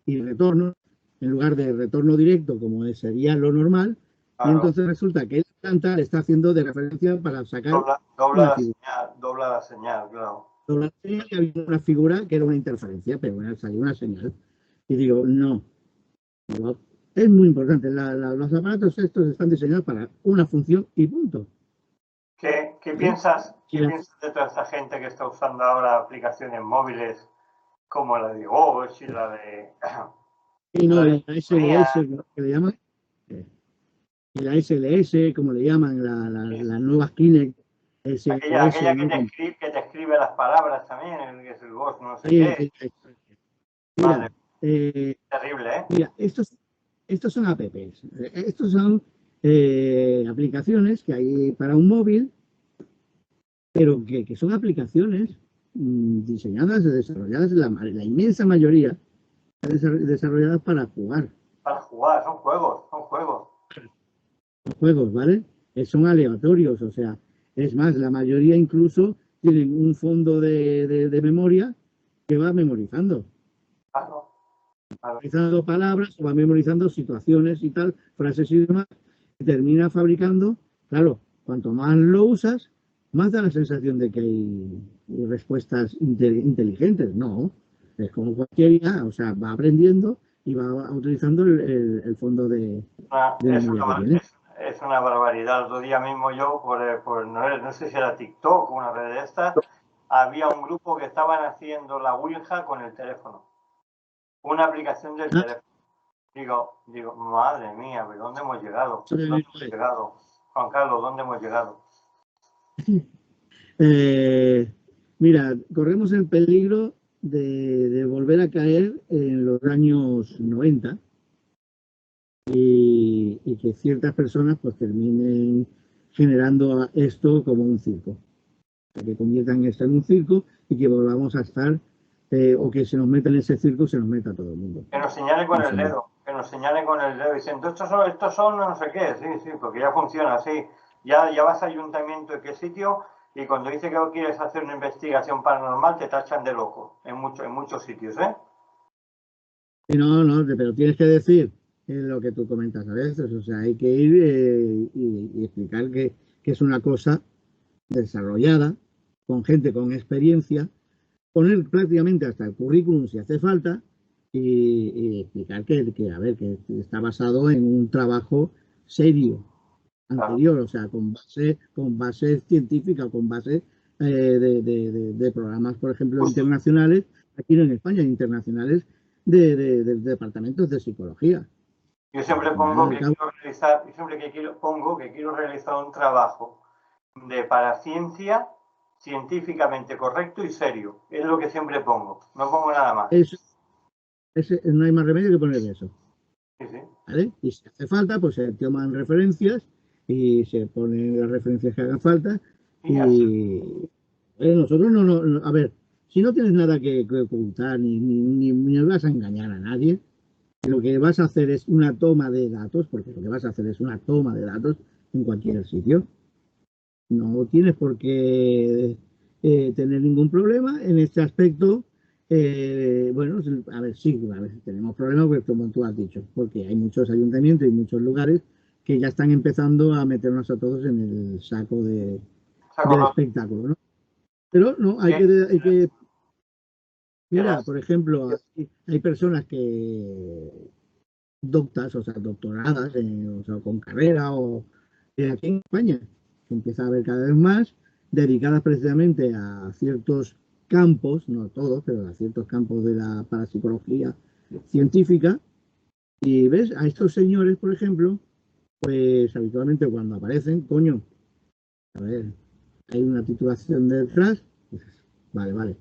y retorno, en lugar de retorno directo, como sería lo normal, y Claro. entonces resulta que la planta le está haciendo de referencia para sacar una figura. Dobla la señal, claro. Dobla la señal y había una figura que era una interferencia, pero bueno, salió una señal. Y digo, no, digo, es muy importante, los aparatos estos están diseñados para una función y punto. ¿Qué ¿Vale? piensas de toda esta gente que está usando ahora aplicaciones móviles como la de Watch y Y no, la de y la Mía, SLS, que le llaman, y la SLS, como le llaman, las nuevas Kinect aquella SLS, ¿no? que te escribe las palabras también, que es el Watch, no sé Sí, qué? mira, Madre, terrible, ¿eh? mira, estos son apps, estos son aplicaciones que hay para un móvil, pero que son aplicaciones diseñadas y desarrolladas, la inmensa mayoría, desarrolladas para jugar. Para jugar, son juegos, son juegos. los juegos, ¿vale? Son aleatorios, o sea, es más, la mayoría incluso tienen un fondo de memoria que va memorizando. Claro, claro. Memorizando palabras, o va memorizando situaciones y tal, frases y demás, y termina fabricando, claro, cuanto más lo usas, más da la sensación de que hay respuestas inteligentes. No, es como cualquier IA, o sea, va aprendiendo y va utilizando el fondo de memoria que tiene. Es una barbaridad. El otro día mismo yo, no sé si era TikTok o una red de estas, había un grupo que estaban haciendo la Ouija con el teléfono. Una aplicación del Ah, teléfono. Digo, madre mía, ¿pero dónde hemos llegado? eso ¿Dónde mismo hemos es. llegado? Juan Carlos, ¿dónde hemos llegado? Eh, mira, corremos el peligro de volver a caer en los años 90 y que ciertas personas pues terminen generando esto como un circo, que conviertan esto en un circo y que volvamos a estar, o que se nos meta en ese circo, se nos meta todo el mundo. Que nos señale con el dedo, que nos señale con el dedo, diciendo, estos son no sé qué, sí, porque ya funciona así. Ya vas a ayuntamiento de qué sitio y cuando dice que quieres hacer una investigación paranormal te tachan de loco en muchos sitios, ¿eh? Y no, pero tienes que decir lo que tú comentas a veces, o sea, hay que ir y explicar que es una cosa desarrollada, con gente con experiencia, poner prácticamente hasta el currículum si hace falta y explicar a ver, que está basado en un trabajo serio Claro. anterior, o sea, con base científica, con base de programas, por ejemplo, Justo. internacionales, aquí no en España, internacionales de departamentos de psicología. Yo Al siempre final, pongo al que cabo, quiero realizar, yo siempre pongo que quiero realizar un trabajo de paraciencia científicamente correcto y serio. Es lo que siempre pongo. No pongo nada más. eso, no hay más remedio que poner eso. Sí, sí. ¿Vale? Y si hace falta, pues se toman referencias y se ponen las referencias que hagan falta. Y ya está. Y nosotros a ver, si no tienes nada que ocultar ni vas a engañar a nadie, lo que vas a hacer es una toma de datos, porque lo que vas a hacer es una toma de datos en cualquier sitio. No tienes por qué tener ningún problema en este aspecto. Bueno, a ver, sí, a ver, tenemos problemas, pues, como tú has dicho, porque hay muchos ayuntamientos y muchos lugares que ya están empezando a meternos a todos en el saco Saco del roto. espectáculo, ¿no? Pero no, hay que, mira, por ejemplo, hay personas que doctas, o sea, doctoradas, o sea, con carrera, o aquí en España, que empieza a haber cada vez más, dedicadas precisamente a ciertos campos, no todos, pero a ciertos campos de la parapsicología científica. Y ves, a estos señores, por ejemplo, pues habitualmente cuando aparecen, coño, a ver, hay una titulación detrás, pues, vale.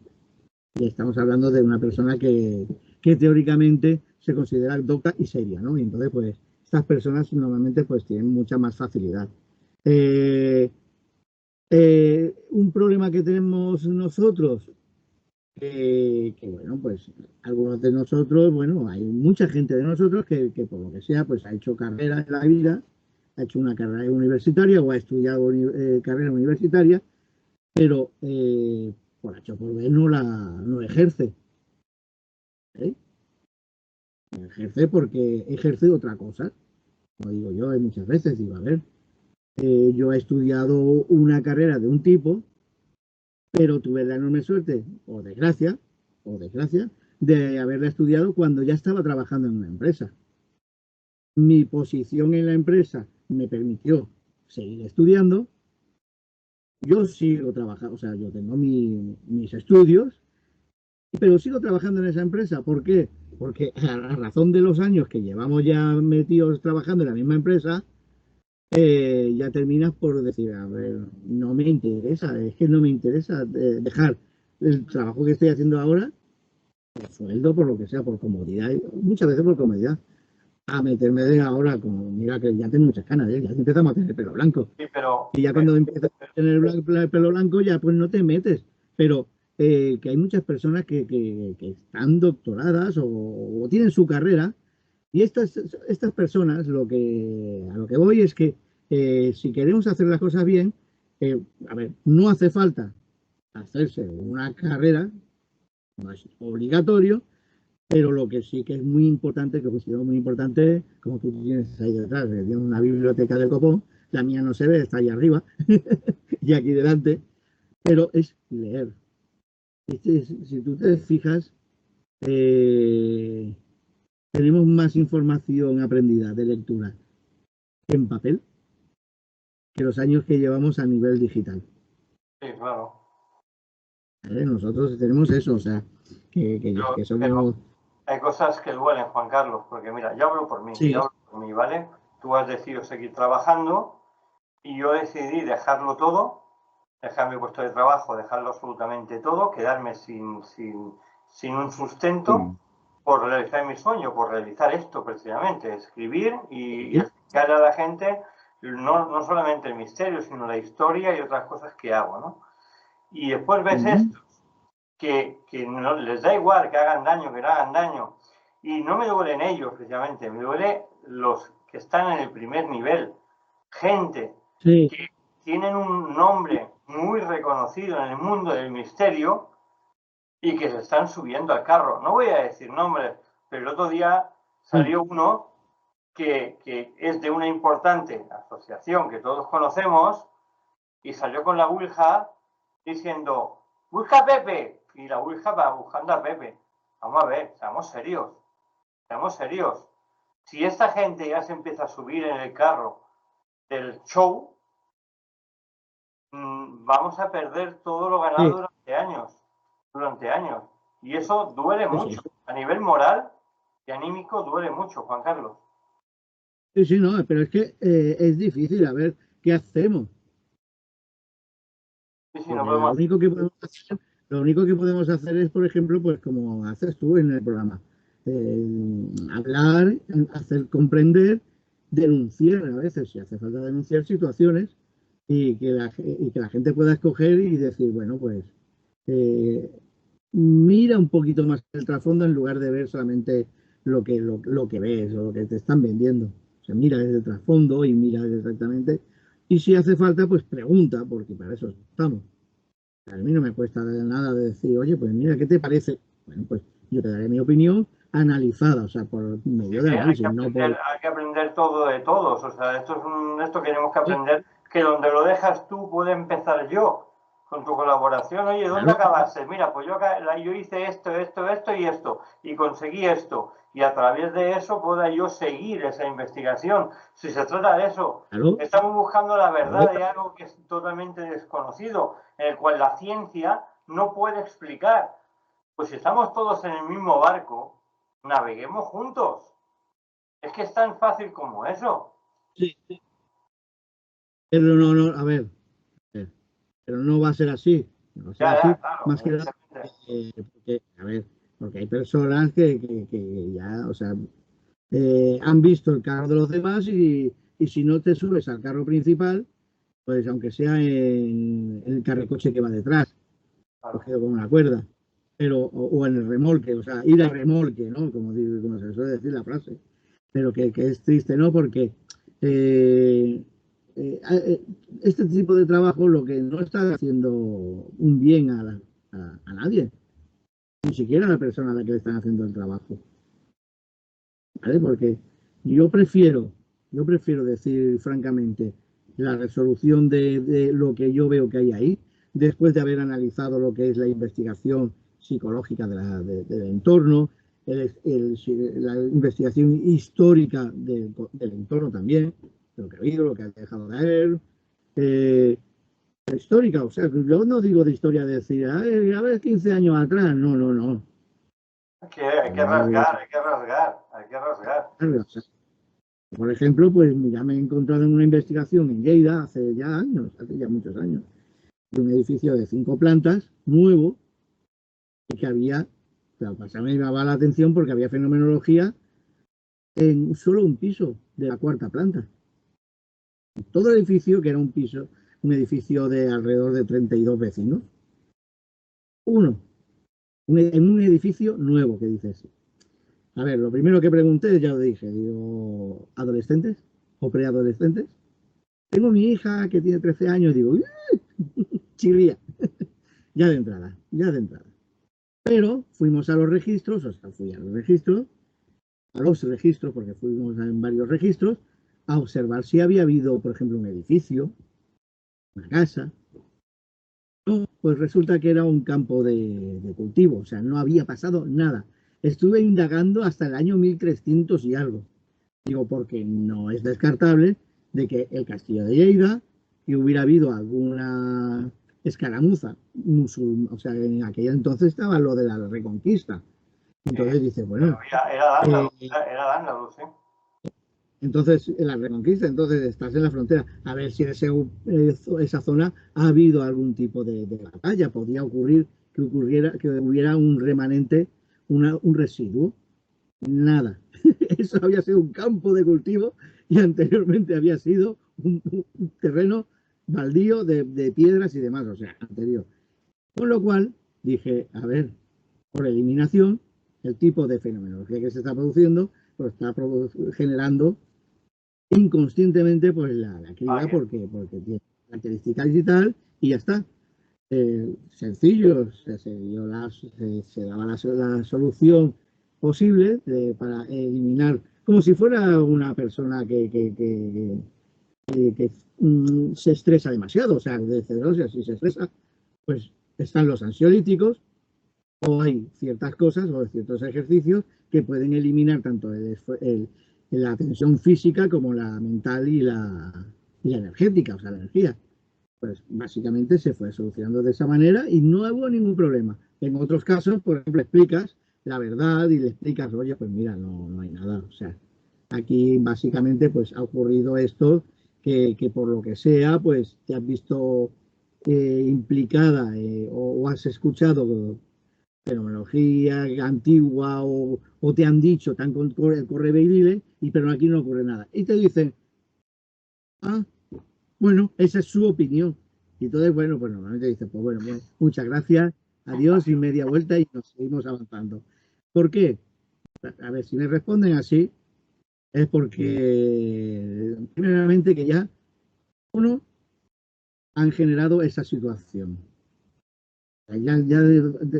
Y estamos hablando de una persona que teóricamente se considera docta y seria, ¿no? Y entonces, pues, estas personas normalmente pues tienen mucha más facilidad. Eh, un problema que tenemos nosotros, bueno, pues algunos de nosotros, bueno, hay mucha gente de nosotros que por lo que sea, pues ha hecho carrera en la vida, ha hecho una carrera universitaria o ha estudiado carrera universitaria, pero por H o por B no ejerce. ¿Eh? Ejerce porque ejerce otra cosa. Como digo yo muchas veces, digo, a ver, yo he estudiado una carrera de un tipo, pero tuve la enorme suerte, o desgracia, de haberla estudiado cuando ya estaba trabajando en una empresa. Mi posición en la empresa me permitió seguir estudiando. Yo sigo trabajando, o sea, yo tengo mis estudios, pero sigo trabajando en esa empresa. ¿Por qué? Porque a razón de los años que llevamos ya metidos trabajando en la misma empresa, ya terminas por decir, a ver, no me interesa, es que no me interesa dejar el trabajo que estoy haciendo ahora, por sueldo, por lo que sea, por comodidad, muchas veces por comodidad, a meterme de ahora, como mira que ya tengo muchas ganas, ya empezamos a tener pelo blanco. Sí, Y ya cuando empiezas a tener el pelo blanco, ya pues no te metes. Pero que hay muchas personas que están doctoradas o tienen su carrera, y estas personas, a lo que voy es que si queremos hacer las cosas bien, a ver, no hace falta hacerse una carrera, no es obligatorio, pero lo que sí que es muy importante, que considero muy importante, como tú tienes ahí detrás, tienes una biblioteca del copón, la mía no se ve, está ahí arriba y aquí delante, pero es leer. Si tú te fijas, tenemos más información aprendida de lectura en papel que los años que llevamos a nivel digital. Sí, claro. Nosotros tenemos eso, o sea, que somos... Hay cosas que duelen, Juan Carlos, porque mira, yo hablo por mí, Sí, ¿vale? Tú has decidido seguir trabajando y yo decidí dejarlo todo, dejar mi puesto de trabajo, dejarlo absolutamente todo, quedarme sin un sustento por realizar mi sueño, por realizar esto precisamente, escribir y explicar a la gente no solamente el misterio, sino la historia y otras cosas que hago, ¿no? Y después ves esto, que no, les da igual que hagan daño, que no hagan daño. Y no me duelen ellos, precisamente, me duele los que están en el primer nivel. Gente que tienen un nombre muy reconocido en el mundo del misterio y que se están subiendo al carro. No voy a decir nombres, pero el otro día salió uno que es de una importante asociación que todos conocemos y salió con la Ouija diciendo, busca a Pepe. Y la Ouija va buscando a Pepe. Vamos a ver, seamos serios. Seamos serios. Si esta gente ya se empieza a subir en el carro del show, vamos a perder todo lo ganado durante años. Durante años. Y eso duele mucho. A nivel moral y anímico duele mucho, Juan Carlos. Sí, sí, no, pero es que es difícil, a ver, ¿qué hacemos? Sí, Porque no podemos... lo único que podemos hacer es, por ejemplo, pues como haces tú en el programa, hablar, hacer comprender, denunciar a veces, si hace falta denunciar situaciones y que la gente pueda escoger y decir, bueno, pues eh, mira un poquito más el trasfondo en lugar de ver solamente lo que ves o lo que te están vendiendo. O sea, mira desde el trasfondo y mira exactamente. Y si hace falta, pues pregunta, porque para eso estamos. A mí no me cuesta nada de decir, oye, pues mira, ¿qué te parece? Bueno, pues yo te daré mi opinión analizada, o sea, por medio de análisis, no por... Hay que aprender todo de todos. O sea, esto tenemos que aprender que donde lo dejas tú puede empezar yo con tu colaboración. Oye, ¿dónde acabaste? Mira, pues yo hice esto y esto y conseguí esto. Y a través de eso pueda yo seguir esa investigación. Si se trata de eso, estamos buscando la verdad de algo que es totalmente desconocido, en el cual la ciencia no puede explicar. Pues si estamos todos en el mismo barco, naveguemos juntos. Es que es tan fácil como eso. Sí, pero no, a ver, pero no va a ser así. No va a ser así, Claro, más que nada, porque, a ver, porque hay personas que ya, o sea, han visto el carro de los demás y si no te subes al carro principal, pues aunque sea en el carricoche que va detrás, cogido con una cuerda, pero, o en el remolque, o sea, ir al remolque, ¿no? Como se suele decir la frase, pero que es triste, ¿no? Porque eh, este tipo de trabajo lo que no está haciendo un bien a nadie, ni siquiera a la persona a la que le están haciendo el trabajo, ¿vale? Porque yo prefiero decir francamente la resolución de lo que yo veo que hay ahí, después de haber analizado lo que es la investigación psicológica del entorno, la investigación histórica del entorno también, de lo que ha habido, lo que ha dejado de haber, histórica, o sea, yo no digo de historia de decir, a ver, 15 años atrás, no. Hay que rasgar, hay que rasgar, hay que rasgar. O sea, por ejemplo, pues ya me he encontrado en una investigación en Lleida hace ya muchos años, de un edificio de 5 plantas, nuevo, y que había, claro, me llamaba la atención porque había fenomenología en solo un piso de la 4ª planta. Todo el edificio, que era un edificio de alrededor de 32 vecinos, en un edificio nuevo, que dices. A ver, lo primero que pregunté, ya lo dije, digo, ¿adolescentes o preadolescentes? Tengo mi hija que tiene 13 años, digo, chirría, ya de entrada, ya de entrada. Pero fuimos a los registros, o sea, fui a los registros, porque fuimos en varios registros, a observar si había habido, por ejemplo, un edificio, una casa. No, pues resulta que era un campo de cultivo, o sea, no había pasado nada. Estuve indagando hasta el año 1300 y algo. Digo, porque no es descartable de que el castillo de Lleida, que hubiera habido alguna escaramuza o sea, en aquel entonces estaba lo de la Reconquista. Entonces dice, bueno, era de Andaluz, sí. entonces en la Reconquista, entonces estás en la frontera, a ver si esa zona ha habido algún tipo de batalla, podía ocurrir que hubiera un remanente, un residuo. Nada. Eso había sido un campo de cultivo y anteriormente había sido un terreno baldío de piedras y demás, o sea, anterior. Con lo cual dije, a ver, por eliminación, el tipo de fenomenología que se está produciendo, pues está generando inconscientemente pues la actividad porque tiene características y tal, y ya está. Sencillo, se daba la solución posible para eliminar, como si fuera una persona que se estresa demasiado, o sea, de cerebrosis, si se estresa, pues están los ansiolíticos, o hay ciertas cosas o ciertos ejercicios que pueden eliminar tanto la tensión física como la mental y la energética, o sea, la energía. Pues básicamente se fue solucionando de esa manera y no hubo ningún problema. En otros casos, por ejemplo, explicas la verdad y le explicas, oye, pues mira, no hay nada. O sea, aquí básicamente pues ha ocurrido esto que por lo que sea, pues te has visto implicada o has escuchado fenomenología antigua o te han dicho, tan corre veidile, y pero aquí no ocurre nada. Y te dicen, ah, bueno, esa es su opinión. Y entonces, bueno, pues normalmente dice, pues bueno, muchas gracias, adiós y media vuelta y nos seguimos avanzando. ¿Por qué? A ver, si me responden así, es porque, primeramente, que ya, uno, han generado esa situación.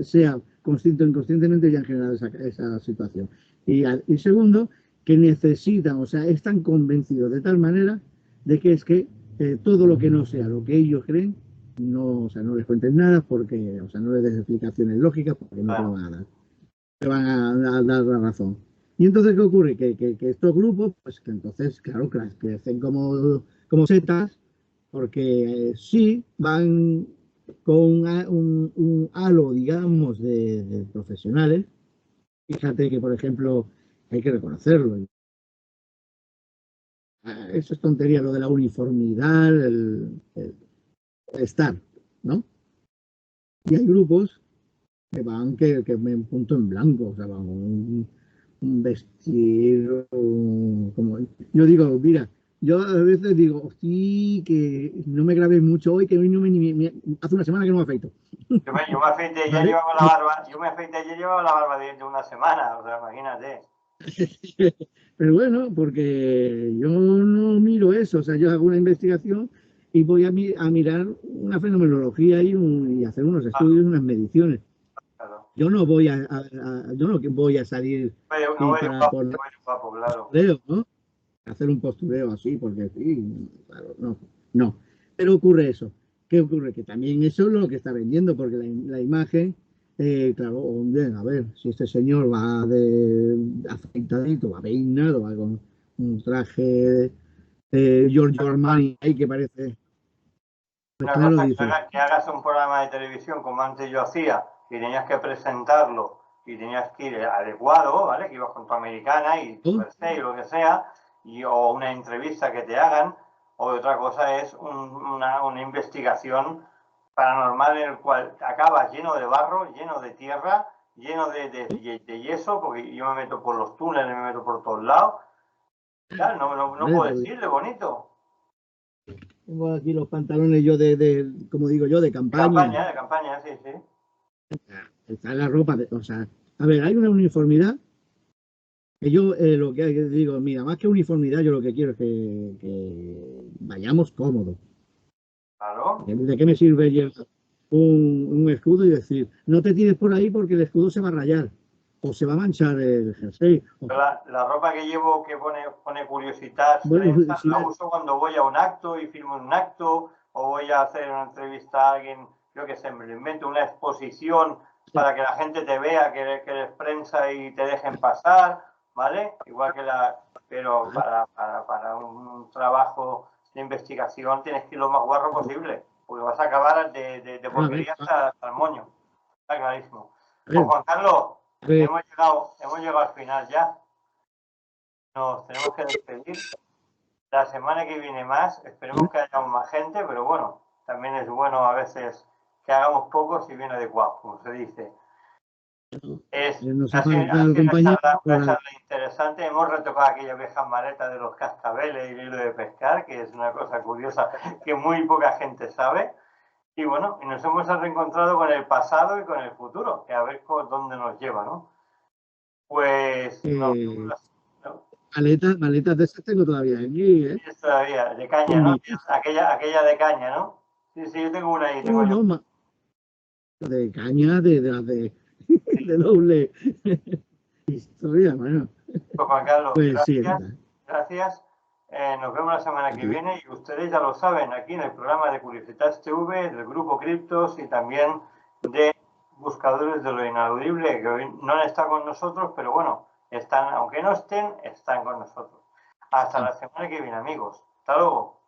Sea consciente o inconscientemente, ya han generado esa situación. Y segundo, que necesitan, o sea, están convencidos de tal manera de que es que todo lo que no sea lo que ellos creen, no, o sea, no les cuenten nada porque, o sea, no les des explicaciones lógicas porque no te lo van a dar. Te van a dar la razón. Y entonces, ¿qué ocurre? Que estos grupos, pues que entonces, claro, crecen como setas, porque sí van con un halo, digamos, de profesionales. Fíjate que, por ejemplo, hay que reconocerlo. Eso es tontería, lo de la uniformidad, el estar, ¿no? Y hay grupos que van que me punto en blanco, o sea, van con un vestido, como yo digo, mira, yo a veces digo, sí, que no me grabé mucho hoy, que hoy no hace una semana que no me afeito. Yo me afeité, ya ¿Vale? llevaba la barba, yo me afeité ayer, llevaba la barba de una semana, o sea, imagínate. Pero bueno, porque yo no miro eso, o sea, yo hago una investigación y voy a mirar una fenomenología y hacer unos estudios, unas mediciones. Claro. Yo no voy a salir No y voy de un para papo, poner no voy de un papo, claro. postureo, ¿no? Hacer un postureo así, porque sí, claro, no. Pero ocurre eso. ¿Qué ocurre? Que también eso es lo que está vendiendo, porque la imagen, claro, bien, a ver, si este señor va de afeitadito, va peinado, va con un traje de Giorgio Armani ahí que parece, pues Una claro, cosa es dices, que hagas un programa de televisión como antes yo hacía y tenías que presentarlo y tenías que ir adecuado, ¿vale? Que ibas con tu americana y tu ¿no? jersey o lo que sea, o una entrevista que te hagan, o otra cosa es una investigación paranormal en el cual acabas lleno de barro, lleno de tierra, lleno de yeso, porque yo me meto por los túneles, me meto por todos lados. Claro, no Hombre, puedo pues, decirle bonito. tengo aquí los pantalones yo como digo yo, de campaña. De campaña, sí, sí. Está la ropa, o sea, a ver, hay una uniformidad que yo lo que digo, mira, más que uniformidad, yo lo que quiero es que vayamos cómodos. Claro. ¿De qué me sirve llevar un escudo y decir, no te tires por ahí porque el escudo se va a rayar o se va a manchar el jersey? La ropa que llevo que pone Curiositas Bueno, Trenza, si la la, uso cuando voy a un acto y filmo un acto, o voy a hacer una entrevista a alguien, yo que sé, me lo invento, una exposición para que la gente te vea que eres prensa y te dejen pasar, ¿vale? Igual que pero para un trabajo de investigación tienes que ir lo más guarro posible, porque vas a acabar de a ver, porquería hasta el moño. Está clarísimo. a Pues ver, Juan Carlos, a ver, hemos llegado al final ya. Nos tenemos que despedir. La semana que viene más, esperemos que haya más gente, pero bueno, también es bueno a veces que hagamos pocos y bien adecuados, como se dice. nos ha Ha sido faltado el compañero. una charla interesante. Hemos retocado aquella vieja maleta de los cascabeles y el hilo de pescar, que es una cosa curiosa que muy poca gente sabe. Y bueno, y nos hemos reencontrado con el pasado y con el futuro, que a ver dónde nos lleva, ¿no? Pues no, Maletas de esas tengo todavía aquí, ¿eh? es todavía de caña, En ¿no? mi casa. Aquella de caña, ¿no? Sí, sí, yo tengo una ahí, tengo No, yo. no, de caña, de doble historia, bueno. Pues Juan Carlos, Pues sí, gracias, gracias. Nos vemos la semana que aquí. viene y ustedes ya lo saben, aquí en el programa de Curiositas TV, del Grupo Criptos y también de Buscadores de lo Inaudible, que hoy no han estado con nosotros, pero bueno, están, aunque no estén, están con nosotros. Hasta la semana que viene, amigos. Hasta luego.